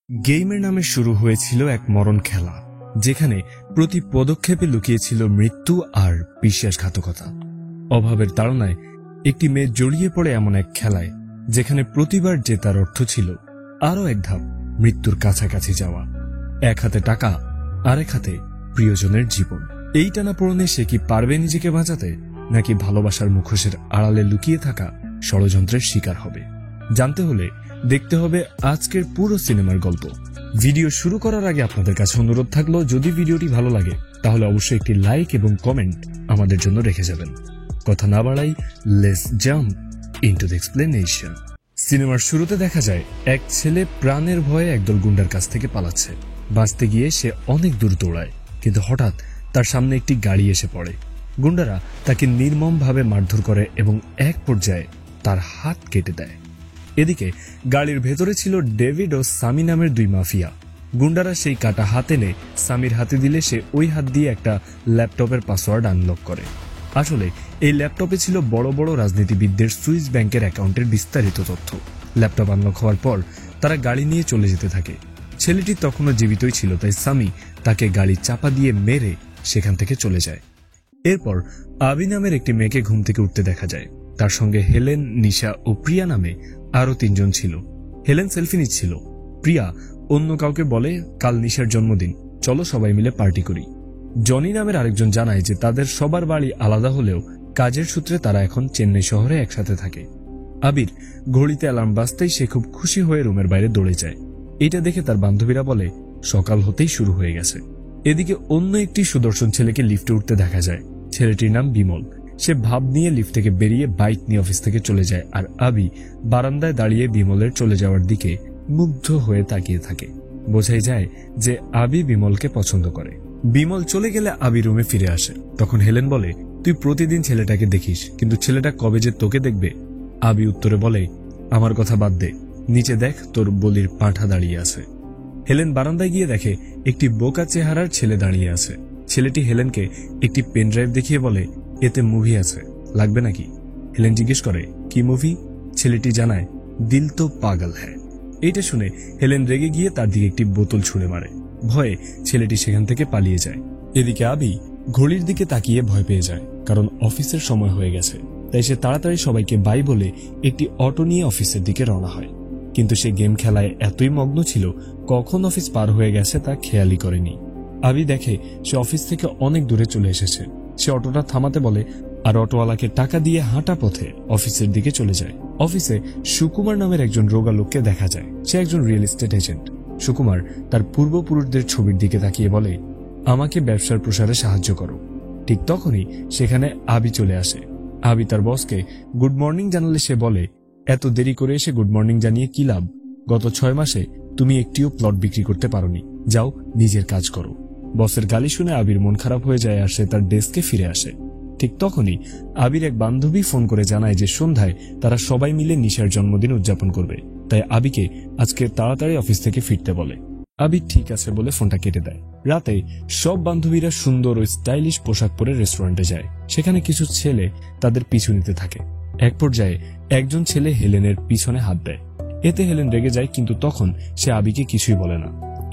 গেমের নামে শুরু হয়েছিল এক মরণ খেলা, যেখানে প্রতি পদক্ষেপে লুকিয়েছিল মৃত্যু আর বিশ্বাসঘাতকতা। অভাবের তাড়নায় একটি মেয়ে জড়িয়ে পড়ে এমন এক খেলায় যেখানে প্রতিবার জেতার অর্থ ছিল আরও এক ধাপ মৃত্যুর কাছাকাছি যাওয়া। এক হাতে টাকা, আরেক হাতে প্রিয়জনের জীবন। এই টানাপোড়েনে সে কি পারবে নিজেকে বাঁচাতে, নাকি ভালোবাসার মুখোশের আড়ালে লুকিয়ে থাকা ষড়যন্ত্রের শিকার হবে? জানতে হলে দেখতে হবে আজকের পুরো সিনেমার গল্প। ভিডিও শুরু করার আগে আপনাদের কাছে অনুরোধ থাকলো, যদি ভিডিওটি ভালো লাগে তাহলে অবশ্যই একটি লাইক এবং কমেন্ট আমাদের জন্য রেখে যাবেন। কথা না বাড়াই, let's jump into the explanation. সিনেমার শুরুতে দেখা যায় এক ছেলে প্রাণের ভয়ে একদল গুন্ডার কাছ থেকে পালাচ্ছে। বাঁচতে গিয়ে সে অনেক দূর দৌড়ায়, কিন্তু হঠাৎ তার সামনে একটি গাড়ি এসে পড়ে। গুন্ডারা তাকে নির্মমভাবে মারধর করে এবং এক পর্যায়ে তার হাত কেটে দেয়। এদিকে গাড়ির ভেতরে ছিল ডেভিড ও সামি নামের দুই মাফিয়া। গুন্ডারা সেই কাটা হাত এনে সামির হাতে দিলে সে ওই হাত দিয়ে একটা ল্যাপটপের পাসওয়ার্ড আনলক করে। আসলে এই ল্যাপটপে ছিল বড় বড় রাজনীতিবিদদের সুইস ব্যাংকের অ্যাকাউন্টের বিস্তারিত তথ্য। ল্যাপটপ আনলক হওয়ার পর তারা গাড়ি নিয়ে চলে যেতে থাকে। ছেলেটি তখনও জীবিতই ছিল, তাই সামি তাকে গাড়ি চাপা দিয়ে মেরে সেখান থেকে চলে যায়। এরপর আবি নামের একটি মেয়েকে ঘুম থেকে উঠতে দেখা যায়। তার সঙ্গে হেলেন, নিশা ও প্রিয়া নামে আরো তিনজন ছিল। হেলেন সেলফি নিচ্ছিল। প্রিয়া অন্য কাউকে বলে, কাল নিশার জন্মদিন, চলো সবাই মিলে পার্টি করি। জনি নামের আরেকজন জানায় যে তাদের সবার বাড়ি আলাদা হলেও কাজের সূত্রে তারা এখন চেন্নাই শহরে একসাথে থাকে। আবির ঘড়িতে অ্যালার্ম বাজতেই সে খুব খুশি হয়ে রুমের বাইরে দৌড়ে যায়। এটা দেখে তার বান্ধবীরা বলে সকাল হতেই শুরু হয়ে গেছে। এদিকে অন্য একটি সুদর্শন ছেলেকে লিফটে উঠতে দেখা যায়। ছেলেটির নাম বিমল। সে ভাব নিয়ে লিফট থেকে বেরিয়ে বাইক নিয়ে অফিস থেকে চলে যায়, আর আবি বারান্দায় দাঁড়িয়ে বিমলের চলে যাওয়ার দিকে মুগ্ধ হয়ে তাকিয়ে থাকে। বোঝাই যায় যে আবি বিমলকে পছন্দ করে। বিমল চলে গেলে আবি রুমে ফিরে আসে। তখন হেলেন বলে, তুই প্রতিদিন ছেলেটাকে দেখিস, কিন্তু ছেলেটা কবে যে তোকে দেখবে? আবি উত্তরে বলে, আমার কথা বাদ দে, নিচে দেখ তোর বলির পাঁঠা দাঁড়িয়ে আছে। হেলেন বারান্দায় গিয়ে দেখে একটি বোকা চেহারার ছেলে দাঁড়িয়ে আছে। ছেলেটি হেলেনকে একটি পেন ড্রাইভ দেখিয়ে বলে, এতে মুভি আছে, লাগবে নাকি? হেলেন জিজ্ঞেস করে, কি মুভি? ছেলেটি জানায়, দিল তো পাগল হ্যায়। এইটা শুনে হেলেন রেগে গিয়ে তার দিকে একটি বোতল ছুঁড়ে মারে। ভয়ে ছেলেটি সেখান থেকে পালিয়ে যায়। এদিকে আবি ঘড়ির দিকে তাকিয়ে ভয় পেয়ে যায়, কারণ অফিসের সময় হয়ে গেছে। তাই সে তাড়াতাড়ি সবাইকে বাই বলে একটি অটো নিয়ে অফিসের দিকে রওনা হয়। কিন্তু সে গেম খেলায় এতই মগ্ন ছিল, কখন অফিস পার হয়ে গেছে তা খেয়ালই করেনি। আবি দেখে সে অফিস থেকে অনেক দূরে চলে এসেছে। সে অটোটা থামাতে বলে, আর অটোওয়ালাকে টাকা দিয়ে হাঁটা পথে অফিসের দিকে চলে যায়। অফিসে সুকুমার নামের একজন রোগা লোককে দেখা যায়। সে একজন রিয়েল এস্টেট এজেন্ট। সুকুমার তার পূর্বপুরুষদের ছবির দিকে তাকিয়ে বলে, আমাকে ব্যবসার প্রসারে সাহায্য করো। ঠিক তখনই সেখানে আবি চলে আসে। আবি তার বসকে গুড মর্নিং জানালে সে বলে, এত দেরি করে এসে গুড মর্নিং জানিয়ে কি লাভ? গত 6 মাসে তুমি একটিও প্লট বিক্রি করতে পারোনি, যাও নিজের কাজ করো। বসের গালি শুনে আবির মন খারাপ হয়ে যায়, আর সে তার ডেস্কে ফিরে আসে। ঠিক তখনই আবির এক বান্ধবী ফোন করে জানায় যে সন্ধ্যায় তারা সবাই মিলে নিশার জন্মদিন উদযাপন করবে, তাই আবিকে আজকে তাড়াতাড়ি অফিস থেকে ফিরতে বলে। আবির ঠিক আছে বলে ফোনটা কেটে দেয়। রাতে সব বান্ধবীরা সুন্দর ও স্টাইলিশ পোশাক পরে রেস্টুরেন্টে যায়। সেখানে কিছু ছেলে তাদের পিছু নিতে থাকে। এক পর্যায়ে একজন ছেলে হেলেনের পিছনে হাত দেয়। এতে হেলেন রেগে যায়, কিন্তু তখন সে আবিকে কিছুই বলে না।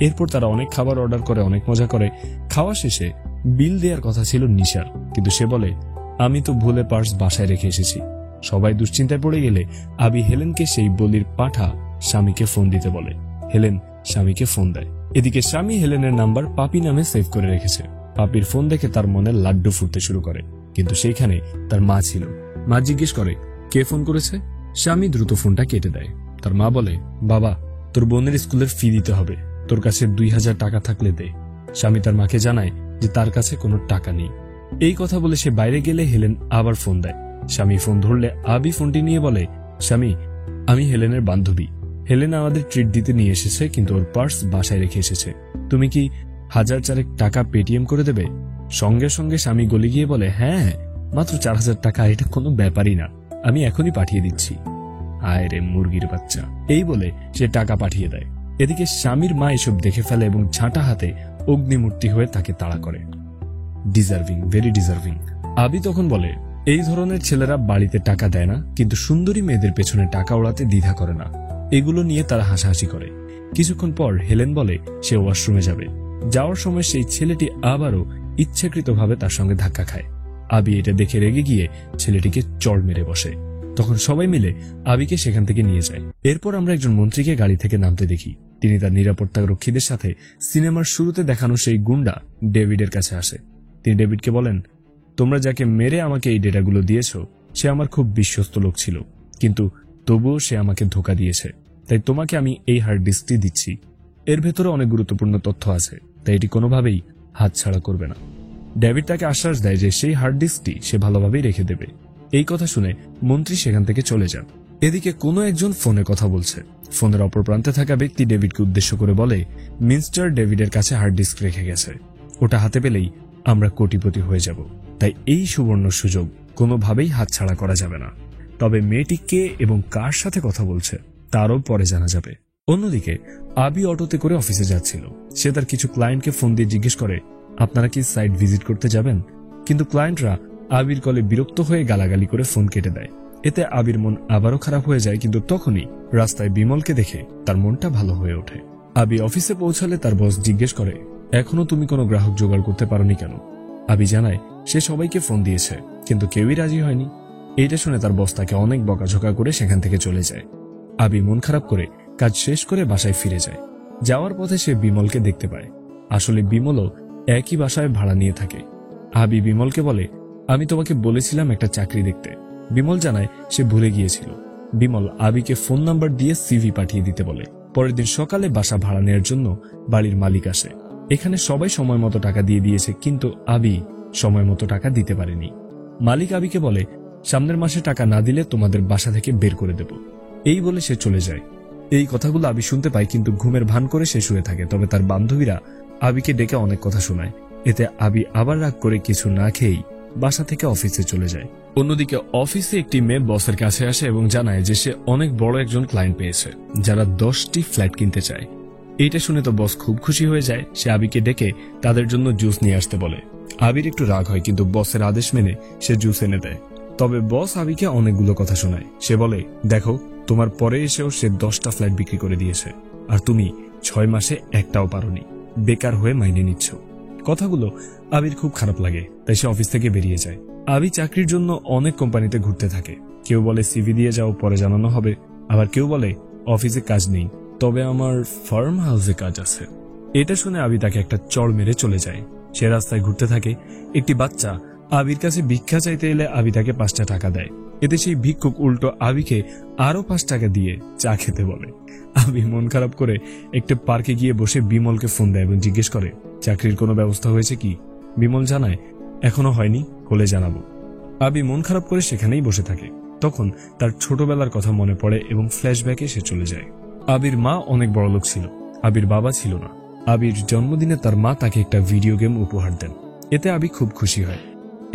এরপর তারা অনেক খাবার অর্ডার করে, অনেক মজা করে। খাওয়া শেষে বিল দেওয়ার কথা ছিল নিশার, কিন্তু সে বলে, আমি তো ভুলে পার্স বাসায় রেখে এসেছি। সবাই দুশ্চিন্তায় পড়ে গেলে আবি হেলেনকে সেই বলির পাঁঠা স্বামীকে ফোন দিতে বলে। হেলেন স্বামীকে ফোন দেয়। এদিকে স্বামী হেলেনের নাম্বার পাপি নামে সেভ করে রেখেছে। পাপির ফোন দেখে তার মনে লাড্ডু ফুটতে শুরু করে, কিন্তু সেইখানে তার মা ছিল। মা জিজ্ঞেস করে, কে ফোন করেছে? স্বামী দ্রুত ফোনটা কেটে দেয়। তার মা বলে, বাবা, তোর বোনের স্কুলের ফি দিতে হবে, তোর কাছে 2000 টাকা থাকলে দে। স্বামী তার মাকে জানায় যে তার কাছে কোনো টাকা নেই। এই কথা বলে সে বাইরে গেলে হেলেন আবার ফোন দেয়। স্বামী ফোন ধরলে আবি ফোনটি নিয়ে বলে, স্বামী, আমি হেলেনের বান্ধবী। হেলেন আমাদের ট্রিট দিতে নিয়ে এসেছে, কিন্তু ওর পার্স বাসায় রেখে এসেছে। তুমি কি 1000 টাকা পেটিএম করে দেবে? সঙ্গে সঙ্গে স্বামী গলে গিয়ে বলে, হ্যাঁ, মাত্র 4000 টাকা, এটা কোনো ব্যাপারই না, আমি এখনই পাঠিয়ে দিচ্ছি। আয় রে মুরগির বাচ্চা, এই বলে সে টাকা পাঠিয়ে দেয়। এদিকে স্বামীর মা এসব দেখে ফেলে এবং ঝাঁটা হাতে অগ্নিমূর্তি হয়ে তাকে তাড়া করে। Deserving, very deserving. আবি তখন বলে, এই ধরনের ছেলেরা বাড়িতে টাকা দেয় না, কিন্তু সুন্দরী মেয়েদের পেছনে টাকা ওড়াতে দ্বিধা করে না। এগুলো নিয়ে তারা হাসাহাসি করে। কিছুক্ষণ পর হেলেন বলে সে ওয়াশরুমে যাবে। যাওয়ার সময় সেই ছেলেটি আবারও ইচ্ছাকৃতভাবে তার সঙ্গে ধাক্কা খায়। আবি এটা দেখে রেগে গিয়ে ছেলেটিকে চড় মেরে বসে। তখন সবাই মিলে আবিকে সেখান থেকে নিয়ে যায়। এরপর আমরা একজন মন্ত্রীকে গাড়ি থেকে নামতে দেখি। তিনি তার নিরাপত্তা রক্ষীদের সাথে সিনেমার শুরুতে দেখানো সেই গুন্ডা ডেভিডের কাছে আসে। তিনি ডেভিডকে বলেন, তোমরা যাকে মেরে আমাকে এই ডেটাগুলো দিয়েছ সে আমার খুব বিশ্বস্ত লোক ছিল, কিন্তু তবুও সে আমাকে ধোঁকা দিয়েছে। তাই তোমাকে আমি এই হার্ড ডিস্কটি দিচ্ছি। এর ভেতরে অনেক গুরুত্বপূর্ণ তথ্য আছে, তাই এটি কোনোভাবেই হাতছাড়া করবে না। ডেভিড তাকে আশ্বাস দেয় যে সেই হার্ড ডিস্কটি সে ভালোভাবেই রেখে দেবে। এই কথা শুনে মন্ত্রী সেখান থেকে চলে যান। এদিকে কোনো একজন ফোনে কথা বলছে। ফোনের অপর প্রান্তে থাকা ব্যক্তি ডেভিডকে উদ্দেশ্য করে বলে, মিস্টার ডেভিডের কাছে হার্ড ডিস্ক রেখে গেছে, ওটা হাতে পেলেই আমরা কোটিপতি হয়ে যাব। তাই এই সুবর্ণ সুযোগ কোনোভাবেই হাতছাড়া করা যাবে না। তবে মেয়েটি কে এবং কার সাথে কথা বলছে তারও পরে জানা যাবে। অন্যদিকে আবি অটোতে করে অফিসে যাচ্ছিল। সে তার কিছু ক্লায়েন্টকে ফোন দিয়ে জিজ্ঞেস করে, আপনারা কি সাইট ভিজিট করতে যাবেন? কিন্তু ক্লায়েন্টরা আবির কলে বিরক্ত হয়ে গালাগালি করে ফোন কেটে দেয়। এতে আবির মন আবারও খারাপ হয়ে যায়, কিন্তু তখনই রাস্তায় বিমলকে দেখে তার মনটা ভালো হয়ে ওঠে। আবি অফিসে পৌঁছালে তার বস জিজ্ঞেস করে, এখনো তুমি কোনো গ্রাহক জোগাড় করতে পারোনি কেন? আবি জানায় সে সবাইকে ফোন দিয়েছে, কিন্তু কেউই রাজি হয়নি। এইটা শুনে তার বস তাকে অনেক বকাঝকা করে সেখান থেকে চলে যায়। আবি মন খারাপ করে কাজ শেষ করে বাসায় ফিরে যায়। যাওয়ার পথে সে বিমলকে দেখতে পায়। আসলে বিমলও একই বাসায় ভাড়া নিয়ে থাকে। আবি বিমলকে বলে, আমি তোমাকে বলেছিলাম একটা চাকরি দেখতে। বিমল জানায় সে ভুলে গিয়েছিল। বিমল আবিকে ফোন নাম্বার দিয়ে সিভি পাঠিয়ে দিতে বলে। পরের দিন সকালে বাসা ভাড়া নেওয়ার জন্য বাড়ির মালিক আসে। এখানে সবাই সময় মতো টাকা দিয়ে দিয়েছে, কিন্তু আবি সময় মতো টাকা দিতে পারেনি। মালিক আবিকে বলে, সামনের মাসে টাকা না দিলে তোমাদের বাসা থেকে বের করে দেব। এই বলে সে চলে যায়। এই কথাগুলো আবি শুনতে পায়, কিন্তু ঘুমের ভান করে সে শুয়ে থাকে। তবে তার বান্ধবীরা আবিকে ডেকে অনেক কথা শোনায়। এতে আবি আবার রাগ করে কিছু না খেয়েই বাসা থেকে অফিসে চলে যায়। অন্যদিকে অফিসে একটি মেয়ে বসের কাছে আসে এবং জানায় যে সে অনেক বড় একজন ক্লায়েন্ট পেয়েছে যারা 10টি ফ্ল্যাট কিনতে চায়। এইটা শুনে তো বস খুব খুশি হয়ে যায়। সে আবিকে ডেকে তাদের জন্য জুস নিয়ে আসতে বলে। আবির একটু রাগ হয়, কিন্তু বসের আদেশ মেনে সে জুস এনে দেয়। তবে বস আবিকে অনেকগুলো কথা শোনায়। সে বলে, দেখো, তোমার পরে এসেও সে 10টা ফ্ল্যাট বিক্রি করে দিয়েছে, আর তুমি 6 মাসে একটাও পারোনি, বেকার হয়ে মাইনে নিচ্ছ। কথাগুলো আবির খুব খারাপ লাগে, তাই সে অফিস থেকে বেরিয়ে যায়। আবি চাকরির জন্য অনেক কোম্পানিতে ঘুরতে থাকে। কেউ বলে সিভি দিয়ে যাও, পরে জানানো হবে। আবার কেউ বলে অফিসে কাজ নেই, তবে আমার ফার্ম হাউসে কাজ আছে। এটা শুনে আবি তাকে একটা চড় মেরে চলে যায়। সে রাস্তায় ঘুরতে থাকে। একটি বাচ্চা আবির কাছে ভিক্ষা চাইতে এলে আবি তাকে 5টা টাকা দেয়। এতে সেই ভিক্ষুক উল্টো আবিকে আরো 5 টাকা দিয়ে চা খেতে বলে। আবি মন খারাপ করে একটা পার্কে গিয়ে বসে বিমলকে ফোন দেয় এবং জিজ্ঞেস করে, চাকরির কোনো ব্যবস্থা হয়েছে কি? বিমল জানায়, এখনো হয়নি, হলে জানাবো। আবি মন খারাপ করে সেখানেই বসে থাকে। তখন তার ছোটবেলার কথা মনে পড়ে এবং ফ্ল্যাশব্যাকে সে চলে যায়। আবির মা অনেক বড় লোক ছিল, আবির বাবা ছিল না। আবির জন্মদিনে তার মা তাকে একটা ভিডিও গেম উপহার দেন। এতে আবি খুব খুশি হয়।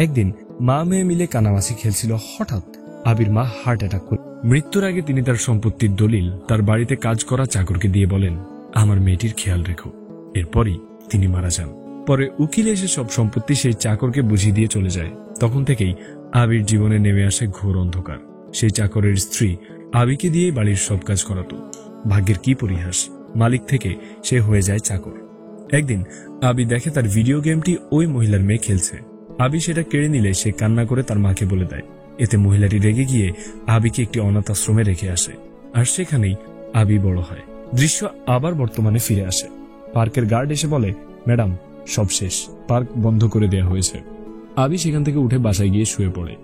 একদিন মা মেয়ে মিলে কানামাছি খেলছিল। হঠাৎ আবির মা হার্ট অ্যাটাক করে মৃত্যুর আগে তিনি তার সম্পত্তির দলিল তার বাড়িতে কাজ করা চাকরকে দিয়ে বলেন, আমার মেয়েটির খেয়াল রেখো। এরপরই তিনি মারা যান। পরে উকিল এসে সব সম্পত্তি সেই চাকরকে বুঝিয়ে দিয়ে চলে যায়। তখন থেকেই আবির জীবনে নেমে আসে ঘোর অন্ধকার। সেই চাকরের স্ত্রী আবিকে দিয়ে বাড়ির সব কাজ করাতো। ভাগ্যের কি পরিহাস, মালিক থেকে সে হয়ে যায় চাকর। একদিন আবি দেখে তার ভিডিও গেমটি ওই মহিলার মেয়ে খেলছে। আবি সেটা কেড়ে নিলে সে কান্না করে তার মাকে বলে দেয়। এতে মহিলাটি রেগে গিয়ে আবিকে একটি অনাথ আশ্রমে রেখে আসে, আর সেখানেই আবি বড় হয়। দৃশ্য আবার বর্তমানে ফিরে আসে। পার্কের গার্ড এসে বলে, ম্যাডাম, সব শেষ, পার্ক বন্ধ করে দেয়া হয়েছে। আবি সেখান থেকে উঠে বাসায় গিয়ে শুয়ে পড়ে।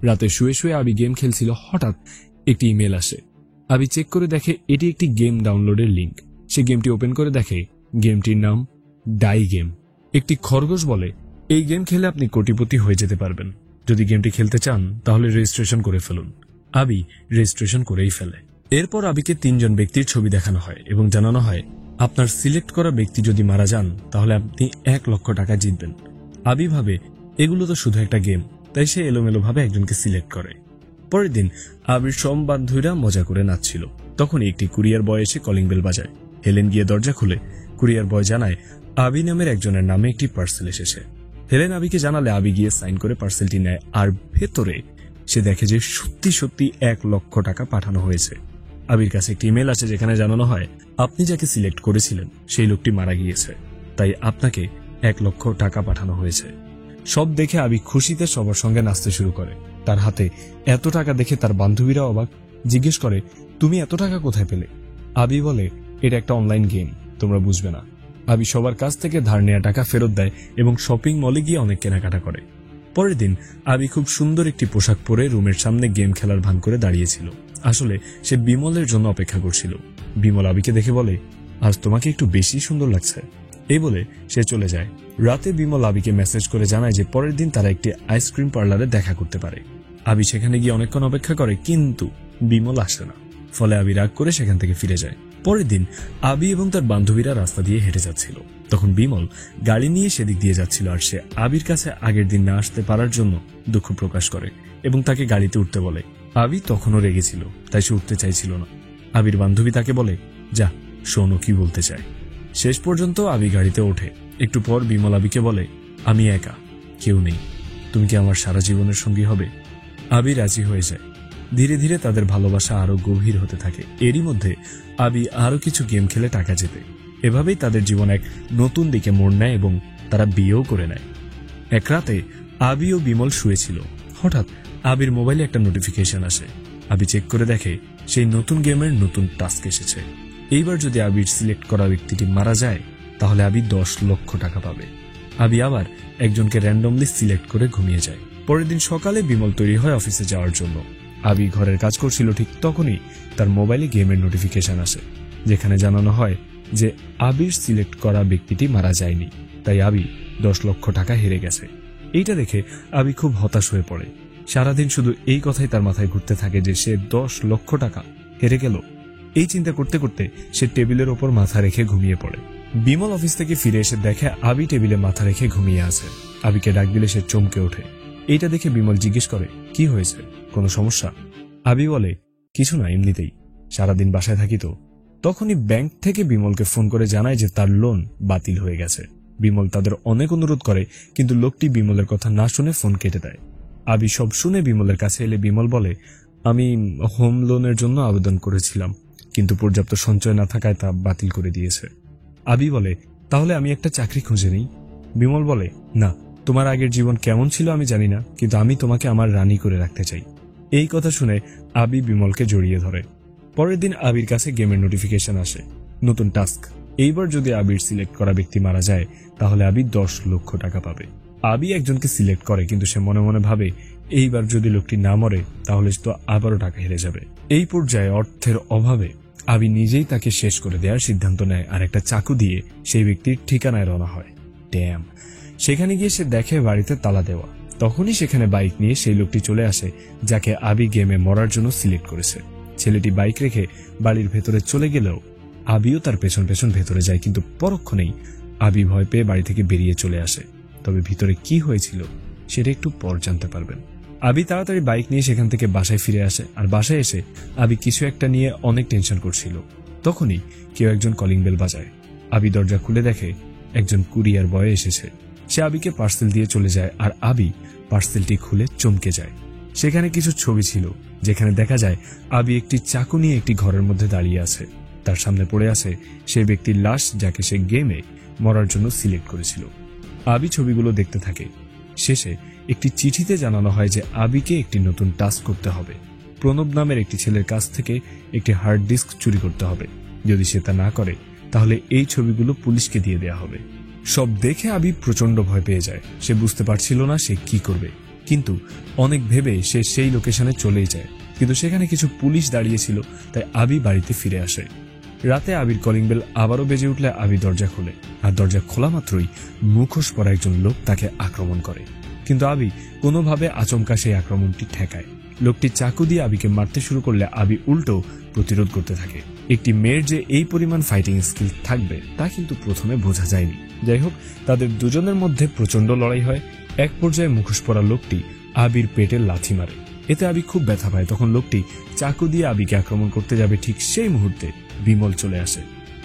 রাতে শুয়ে শুয়ে আবি গেম খেলছিল। হঠাৎ একটি ইমেল আসে। আবি চেক করে দেখে এটি একটি গেম ডাউনলোডের লিঙ্ক। সে গেমটি ওপেন করে দেখে গেমটির নাম ডাই গেম। একটি খরগোশ বলে, এই গেম খেলে আপনি কোটিপতি হয়ে যেতে পারবেন। যদি গেমটি খেলতে চান তাহলে রেজিস্ট্রেশন করে ফেলুন। আবি রেজিস্ট্রেশন করেই ফেলে। এরপর আবিকে 3 জন ব্যক্তির ছবি দেখানো হয় এবং জানানো হয়, আপনার সিলেক্ট করা ব্যক্তি যদি মারা যান তাহলে আপনি 1 লক্ষ টাকা জিতবেন। আবি ভাবে এগুলো তো শুধু একটা গেম, তাই সে এলোমেলো ভাবে একজনকে সিলেক্ট করে। পরের দিন আবির সব বান্ধবীরা মজা করে নাচছিল। তখনই একটি কুরিয়ার বয় এসে কলিং বেল বাজায়। হেলেন গিয়ে দরজা খুলে কুরিয়ার বয় জানায় আবি নামের একজনের নামে একটি পার্সেল এসেছে। হেলেন আবিকে জানালে আবি গিয়ে সাইন করে পার্সেলটি নেয়, আর ভেতরে সে দেখে যে সত্যি সত্যি 1 লক্ষ টাকা পাঠানো হয়েছে। আবির কাছে একটি ইমেল আসে যেখানে জানানো হয় আপনি যাকে সিলেক্ট করেছিলেন সেই লোকটি মারা গিয়েছে, তাই আপনাকে 1 লক্ষ টাকা পাঠানো হয়েছে। সব দেখে আবি খুশিতে সবার সঙ্গে নাচতে শুরু করে। তার হাতে এত টাকা দেখে তার বান্ধবীরা অবাক, জিজ্ঞেস করে তুমি এত টাকা কোথায় পেলে? আবি বলে এটা একটা অনলাইন গেম, তোমরা বুঝবে না। আবি সবার কাছ থেকে ধার নেওয়া টাকা ফেরত দেয় এবং শপিং মলে গিয়ে অনেক কেনাকাটা করে। পরের দিন আবি খুব সুন্দর একটি পোশাক পরে রুমের সামনে গেম খেলার ভান করে দাঁড়িয়েছিল। আসলে সে বিমলের জন্য অপেক্ষা করছিল। বিমল আবিকে দেখে বলে আজ তোমাকে একটু বেশি সুন্দর লাগছে, এই বলে সে চলে যায়। রাতে বিমল আবিকে মেসেজ করে জানায় যে পরের দিন তারা একটি আইসক্রিম পার্লারে দেখা করতে পারে। আবি সেখানে গিয়ে অনেকক্ষণ অপেক্ষা করে, কিন্তু বিমল আসে না। ফলে আবি রাগ করে সেখান থেকে ফিরে যায়। পরের দিন আবি এবং তার বান্ধবীরা রাস্তা দিয়ে হেঁটে যাচ্ছিল। তখন বিমল গাড়ি নিয়ে সেদিক দিয়ে যাচ্ছিল, আর সে আবির কাছে আগের দিন না আসতে পারার জন্য দুঃখ প্রকাশ করে এবং তাকে গাড়িতে উঠতে বলে। আবি তখনও রেগেছিল, তাই সে উঠতে চাইছিল না। আবির বান্ধবী তাকে বলে যা শোনো কি বলতে চায়। শেষ পর্যন্ত আবি গাড়িতে ওঠে। একটু পর বিমল আবিকে বলে আমি একা, কেউ নেই, তুমি কি আমার সারা জীবনের সঙ্গী হবে? আবি রাজি হয়ে যায়। ধীরে ধীরে তাদের ভালোবাসা আরো গভীর হতে থাকে। এরই মধ্যে আবি আরো কিছু গেম খেলে টাকা জেতে। এভাবেই তাদের জীবন এক নতুন দিকে মোড় নেয় এবং তারা বিয়েও করে নেয়। এক রাতে আবি ও বিমল শুয়েছিল। হঠাৎ আবির মোবাইলে একটা নোটিফিকেশন আসে। আবি চেক করে দেখে সেই নতুন গেমের নতুন টাস্ক এসেছে। এইবার যদি আবির সিলেক্ট করা ব্যক্তিটি মারা যায় তাহলে আবি 10 লক্ষ টাকা পাবে। আবি আবার একজনকে র্যান্ডমলি সিলেক্ট করে ঘুমিয়ে যায়। পরের দিন সকালে বিমল তৈরি হয় অফিসে যাওয়ার জন্য। আবি ঘরের কাজ করছিল, ঠিক তখনই তার মোবাইলে গেমের নোটিফিকেশন আসে যেখানে জানানো হয় যে আবির সিলেক্ট করা ব্যক্তিটি মারা যায়নি, তাই আবি 10 লক্ষ টাকা হেরে গেছে। এইটা দেখে আবি খুব হতাশ হয়ে পড়ে। সারাদিন শুধু এই কথাই তার মাথায় ঘুরতে থাকে যে সে 10 লক্ষ টাকা হেরে গেল। এই চিন্তা করতে করতে সে টেবিলের ওপর মাথা রেখে ঘুমিয়ে পড়ে। বিমল অফিস থেকে ফিরে এসে দেখে আবি টেবিলে মাথা রেখে ঘুমিয়ে আছে। আবিকে ডাক দিলে সে চমকে ওঠে। এইটা দেখে বিমল জিজ্ঞেস করে কি হয়েছে, কোনো সমস্যা? আবি বলে কিছু না, এমনিতেই, সারাদিন বাসায় থাকি তো। তখনই ব্যাংক থেকে বিমলকে ফোন করে জানায় যে তার লোন বাতিল হয়ে গেছে। বিমল তাদের অনেক অনুরোধ করে, কিন্তু লোকটি বিমলের কথা না শুনে ফোন কেটে দেয়। আবি সব শুনে বিমলের কাছে এলে বিমল বলে আমি হোম লোনের জন্য আবেদন করেছিলাম, কিন্তু পর্যাপ্ত সঞ্চয় না থাকায় তা বাতিল করে দিয়েছে। আবি বলে তাহলে আমি একটা চাকরি খুঁজে নিই। বিমল বলে না, তোমার আগের জীবন কেমন ছিল আমি জানি না, কিন্তু আমি তোমাকে আমার রানী করে রাখতে চাই। এই কথা শুনে আবি বিমলকে জড়িয়ে ধরে। পরের দিন আবির কাছে গেমের নোটিফিকেশন আসে, নতুন টাস্ক। এইবার যদি আবির সিলেক্ট করা ব্যক্তি মারা যায় তাহলে আবি 10 লক্ষ টাকা পাবে। আবি একজনকে সিলেক্ট করে, কিন্তু সে মনে মনে ভাবে এইবার যদি লোকটি না মরে তাহলে তো আবারও টাকা হেরে যাবে। এই পর্যায়ে অর্থের অভাবে আবি নিজেই তাকে শেষ করে দেওয়ার সিদ্ধান্ত নেয় আর একটা চাকু দিয়ে সেই ব্যক্তির ঠিকানায় রওনা হয়। ড্যাম! সেখানে গিয়ে সে দেখে বাড়িতে তালা দেওয়া। তখনই সেখানে বাইক নিয়ে সেই লোকটি চলে আসে যাকে আবি গেমে মরার জন্য সিলেক্ট করেছে। ছেলেটি বাইক রেখে বাড়ির ভেতরে চলে গেলেও আবিও তার পেছন পেছন ভেতরে যায়, কিন্তু পরক্ষণেই আবি ভয় পেয়ে বাড়ি থেকে বেরিয়ে চলে আসে। তবে ভিতরে কি হয়েছিল সেটা একটু পর জানতে পারবেন। আবি তাড়াতাড়ি বাইক নিয়ে সেখান থেকে বাসায় ফিরে আসে, আর বাসায় এসে আবি কিছু একটা নিয়ে অনেক টেনশন করছিল। তখনই কেউ একজন কলিং বেল বাজায়। আবি দরজা খুলে দেখে একজন কুরিয়ার বয় এসেছে। সে আবিকে পার্সেল দিয়ে চলে যায়, আর আবি পার্সেলটি খুলে চমকে যায়। সেখানে কিছু ছবি ছিল যেখানে দেখা যায় আবি একটি চাকু নিয়ে একটি ঘরের মধ্যে দাঁড়িয়ে আছে। তার সামনে পড়ে আছে সেই ব্যক্তির লাশ যাকে সে গেমে মরার জন্য সিলেক্ট করেছিল। আবি ছবিগুলো দেখতে থাকে। শেষে একটি চিঠিতে জানানো হয় যে আবিকে একটি নতুন টাস্ক করতে হবে। প্রণব নামের একটি ছেলের কাছ থেকে একটি হার্ড ডিস্ক চুরি করতে হবে। যদি সে তা না করে তাহলে এই ছবিগুলো পুলিশকে দিয়ে দেওয়া হবে। সব দেখে আবি প্রচন্ড ভয় পেয়ে যায়। সে বুঝতে পারছিল না সে কি করবে, কিন্তু অনেক ভেবে সে সেই লোকেশনে চলেই যায়। কিন্তু সেখানে কিছু পুলিশ দাঁড়িয়েছিল, তাই আবি বাড়িতে ফিরে আসে। রাতে আবির কলিং বেল আবারও বেজে উঠলে আবি দরজা খোলে, আর দরজা খোলা মাত্রই মুখোশ পরা একজন লোক তাকে আক্রমণ করে। কিন্তু আবি কোনোভাবে আচমকা সেই আক্রমণটি ঠেকায়। লোকটি চাকু দিয়ে আবিকে মারতে শুরু করলে আবি উল্টো প্রতিরোধ করতে থাকে। একটি মেয়ের যে এই পরিমাণ ফাইটিং স্কিল থাকবে তা কিন্তু প্রথমে বোঝা যায়নি। যাই হোক, তাদের দুজনের মধ্যে প্রচন্ড লড়াই হয়। এক পর্যায়ে মুখোশ পরা লোকটি আবির পেটে লাথি মারে। এতে আবি খুব ব্যথা পায়। তখন লোকটি চাকু দিয়ে আবিকে আক্রমণ করতে যাবে, ঠিক সেই মুহূর্তে বিমল চলে আসে।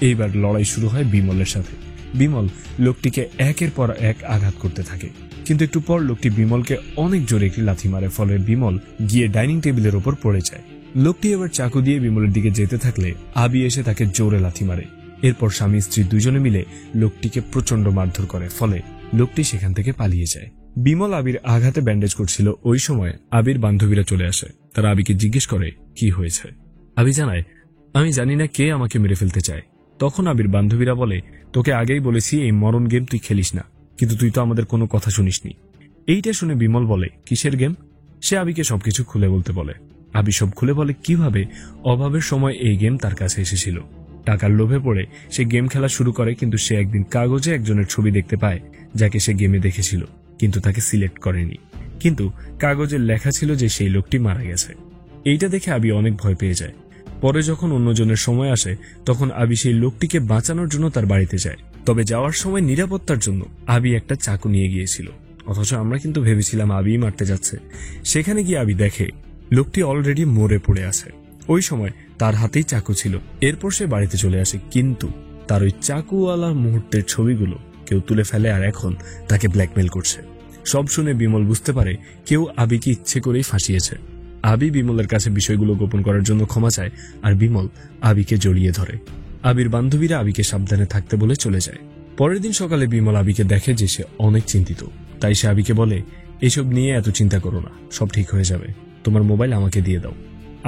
এইবার লড়াই শুরু হয় বিমলের সাথে। বিমল লোকটিকে একের পর এক আঘাত করতে থাকে, কিন্তু একটু পর লোকটি বিমলকে অনেক জোরে একটি লাথি মারে। ফলে বিমল গিয়ে ডাইনিং টেবিলের ওপর পড়ে যায়। লোকটি এবার চাকু দিয়ে বিমলের দিকে যেতে থাকলে আবি এসে তাকে জোরে লাথি মারে। এরপর স্বামী স্ত্রী দুজনে মিলে লোকটিকে প্রচন্ড মারধর করে, ফলে লোকটি সেখান থেকে পালিয়ে যায়। বিমল আবির আঘাতে ব্যান্ডেজ করছিল। ওই সময় আবির বান্ধবীরা চলে আসে। তারা আবিকে জিজ্ঞেস করে কি হয়েছে। আবি জানায়, আমি জানি না কে আমাকে মেরে ফেলতে চায়। তখন আবির বান্ধবীরা বলে, তোকে আগেই বলেছি এই মরণ গেম তুই খেলিস না, কিন্তু তুই তো আমাদের কোনো কথা শুনিসনি। এইটা শুনে বিমল বলে, কিসের গেম? সে আবিকে সবকিছু খুলে বলতে বলে। আবি সব খুলে বলে কিভাবে অভাবের সময় এই গেম তার কাছে এসেছিল। টাকার লোভে পড়ে সে গেম খেলা শুরু করে, কিন্তু সে একদিন কাগজে একজনের ছবি দেখতে পায় যাকে সে গেমে দেখেছিল, কিন্তু তাকে সিলেক্ট করেনি। কিন্তু কাগজে লেখা ছিল যে সেই লোকটি মারা গেছে। এইটা দেখে আবি অনেক ভয় পেয়ে যায়। পরে যখন অন্যজনের সময় আসে তখন আবি সেই লোকটিকে বাঁচানোর জন্য তার বাড়িতে যায়। তবে যাওয়ার সময় নিরাপত্তার জন্য আবি একটা চাকু নিয়ে গিয়েছিল, অথচ আমরা কিন্তু ভেবেছিলাম আবিই মারতে যাচ্ছে। সেখানে গিয়ে আবি দেখে লোকটি অলরেডি মরে পড়ে আছে। ওই সময় তার হাতেই চাকু ছিল। এরপর সে বাড়িতে চলে আসে, কিন্তু তার ওই চাকুওয়ালার মুহূর্তের ছবিগুলো কেউ তুলে ফেলে আর এখন তাকে ব্ল্যাকমেল করছে। সব শুনে বিমল বুঝতে পারে কেউ আবিকে ইচ্ছে করেই ফাঁসিয়েছে। আবি বিমলের কাছে বিষয়গুলো গোপন করার জন্য ক্ষমা চায়, আর বিমল আবিকে জড়িয়ে ধরে। আবির বান্ধবীরা আবিকে সাবধানে থাকতে বলে চলে যায়। পরের দিন সকালে বিমল আবিকে দেখে যে সে অনেক চিন্তিত। তাই সে আবিকে বলে, এসব নিয়ে এত চিন্তা করো না, সব ঠিক হয়ে যাবে, তোমার মোবাইল আমাকে দিয়ে দাও।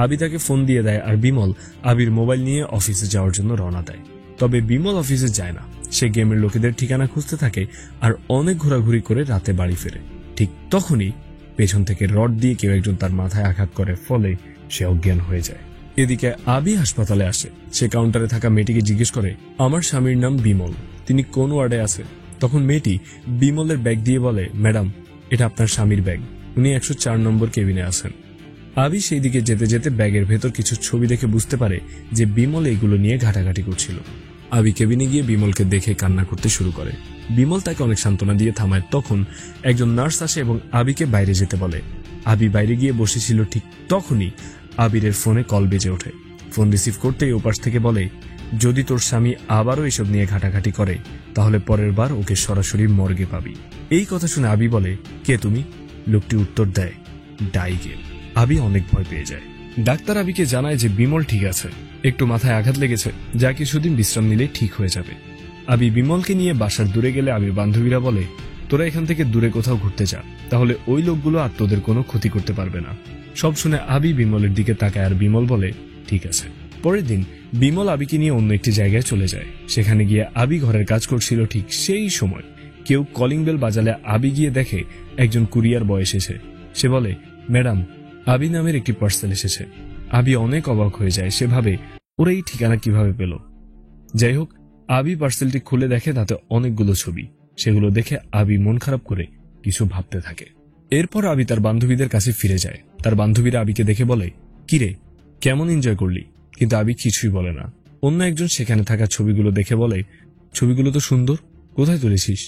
আবি তাকে ফোন দিয়ে দেয়, আর বিমল আবির মোবাইল নিয়ে অফিসে যাওয়ার জন্য রওনা দেয়। তবে বিমল অফিসে যায় না, সে গেমের লোকেদের ঠিকানা খুঁজতে থাকে আর অনেক ঘোরাঘুরি করে রাতে বাড়ি ফেরে। ঠিক তখনই পেছন থেকে রড দিয়ে কেউ একজন তার মাথায় আঘাত করে, ফলে সে অজ্ঞান হয়ে যায়। এদিকে আবি হাসপাতালে আসে। সে কাউন্টারে থাকা মেয়েটিকে জিজ্ঞেস করে, আমার স্বামীর নাম বিমল, তিনি কোন ওয়ার্ডে আছে? তখন মেয়েটি বিমলের ব্যাগ দিয়ে বলে, ম্যাডাম, এটা আপনার স্বামীর ব্যাগ, উনি 104 নম্বর কেবিনে আছেন। আবি সেই দিকে যেতে যেতে ব্যাগের ভেতর কিছু ছবি দেখে বুঝতে পারে যে বিমল এইগুলো নিয়ে ঘাটাঘাটি করছিল। আবি কেবিনে গিয়ে বিমলকে দেখে কান্না করতে শুরু করে। বিমল তাকে অনেক সান্ত্বনা দিয়ে থামায়। তখন একজন নার্স আসে এবং আবিকে বাইরে যেতে বলে। আবি বাইরে গিয়ে বসেছিল, ঠিক তখনই আবিরের ফোনে কল বেজে ওঠে। ফোন রিসিভ করতেই ওপাশ থেকে বলে, যদি তোর স্বামী আবারও এসব নিয়ে ঘাটাঘাটি করে তাহলে পরের বার ওকে সরাসরি মর্গে পাবি। এই কথা শুনে আবি বলে, কে তুমি? লোকটি উত্তর দেয়, ডাইগেল। আবি অনেক ভয় পেয়ে যায়। ডাক্তার আবিকে জানায় যে বিমল ঠিক আছে, একটু মাথায় আঘাত লেগেছে, যা কিছুদিন বিশ্রাম নিলে ঠিক হয়ে যাবে। আবি বিমলকে নিয়ে বাসার দূরে গেলে আবির বান্ধবীরা বলে, তোরা এখান থেকে দূরে কোথাও ঘুরতে যা, তাহলে ওই লোকগুলো আর তোদের কোনো ক্ষতি করতে পারবে না। সব শুনে আবি বিমলের দিকে তাকায় আর বিমল বলে, ঠিক আছে। পরের দিন বিমল আবিকে নিয়ে অন্য একটি জায়গায় চলে যায়। সেখানে গিয়ে আবি ঘরের কাজ করছিল। ঠিক সেই সময় কেউ কলিং বেল বাজালে আবি গিয়ে দেখে একজন কুরিয়ার বয় এসেছে। সে বলে, ম্যাডাম, আবি নামের একটি পার্সেল এসেছে। আবি অনেক অবাক হয়ে যায়। সে ভাবে, ওরা এই ঠিকানা কিভাবে পেল? যাই হোক, আবি পার্সেলটি খুলে দেখে তাতে অনেকগুলো ছবি। সেগুলো দেখে আবি মন খারাপ করে কিছু ভাবতে থাকে। এরপর আবি তার বান্ধবীদের কাছে ফিরে যায়। তার বান্ধবীরা আবিকে দেখে বলে, কিরে, কেমন এনজয় করলি? কিন্তু আবি কিছুই বলে না। অন্য একজন সেখানে থাকা ছবিগুলো দেখে বলে, ছবিগুলো তো সুন্দর, কোথায় তুলেছিস?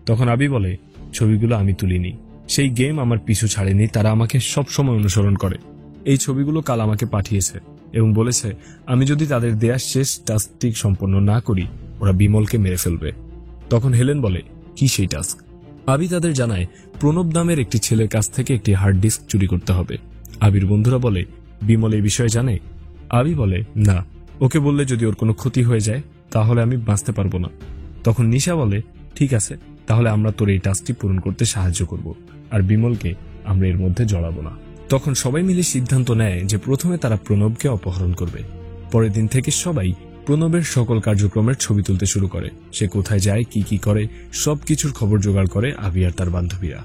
তখন আবি বলে, ছবিগুলো আমি তুলিনি, সেই গেম আমার পিছু ছাড়েনি, তারা আমাকে সব সময় অনুসরণ করে। এই ছবিগুলো কাল আমাকে পাঠিয়েছে এবং বলেছে আমি যদি তাদের দেয়া শেষ টাস্কটি সম্পন্ন না করি ওরা বিমলকে মেরে ফেলবে। তখন হেলেন বলে, কি সেই টাস্ক? আবি তাদের জানায় প্রণব নামের একটি ছেলের কাছ থেকে একটি হার্ড ডিস্ক চুরি করতে হবে। আবির বন্ধুরা বলে, বিমল এই বিষয়ে জানে? আবি বলে, না, ওকে বললে যদি ওর কোনো ক্ষতি হয়ে যায় তাহলে আমি বাঁচতে পারবো না। তখন নিশা বলে, ঠিক আছে, তাহলে আমরা তোর এই টাস্কটি পূরণ করতে সাহায্য করব, আর বিমলকে আমরা এর মধ্যে জড়াবো না। তখন সবাই মিলে সিদ্ধান্ত নেয় যে প্রথমে তারা প্রণবকে অপহরণ করবে। পরের দিন থেকে সবাই প্রণবের সকল কার্যক্রমের ছবি তুলতে শুরু করে। সে কোথায় যায়, কি কি করে, সবকিছুর খবর জোগাড় করে আবি আর তার বান্ধবীরা।